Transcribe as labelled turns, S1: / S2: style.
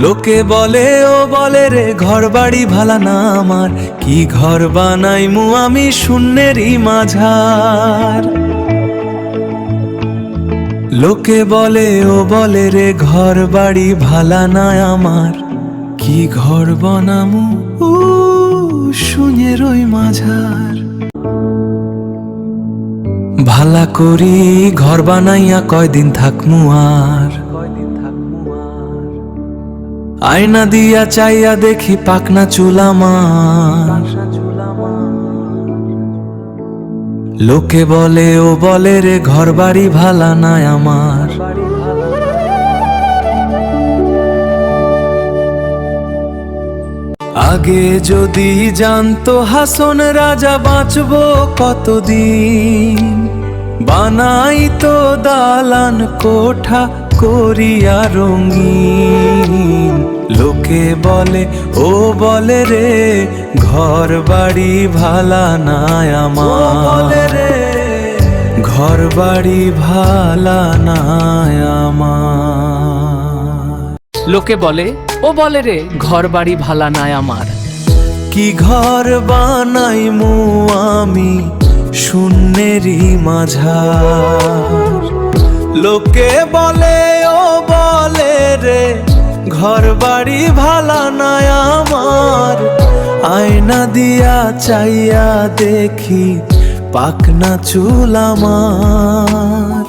S1: লোকে বলে ও বলে রে ঘর বাড়ি ভালা না আমার, কি ঘর বানাইমু আমি শূন্যেরই মাঝার। লোকে বলে ও বলে রে ঘর বাড়ি ভালা না আমার, কি ঘর বানামু শূন্যেরই মাঝার। ভালা করি ঘর বানাইয়া কয়দিন থাকমু আর, আয়না দিয়া চাইয়া দেখি পাকনা চুল আমার। লোকে বলে ও বলে রে ঘর বাড়ি ভালা না আমার। আগে যদি জানতো হাসন রাজা বাঁচবো কতদিন, বানাইতো দালান কোঠা করিয়া রঙিন। লোকে বলে ও বলে রে ঘর বাড়ি ভালা না আমার, ঘর বাড়ি ভালা না আমার।
S2: লোকে বলে ও বলে রে ঘর বাড়ি ভালা নাই আমার,
S1: কি ঘর বানাইমু আমি শূন্যেরই মাঝার। লোকে বলে ও বলে রে ঘর বাড়ি ভালা না আমার, আয়না দিয়া চাইয়া দেখি পাকনা চুল আমার।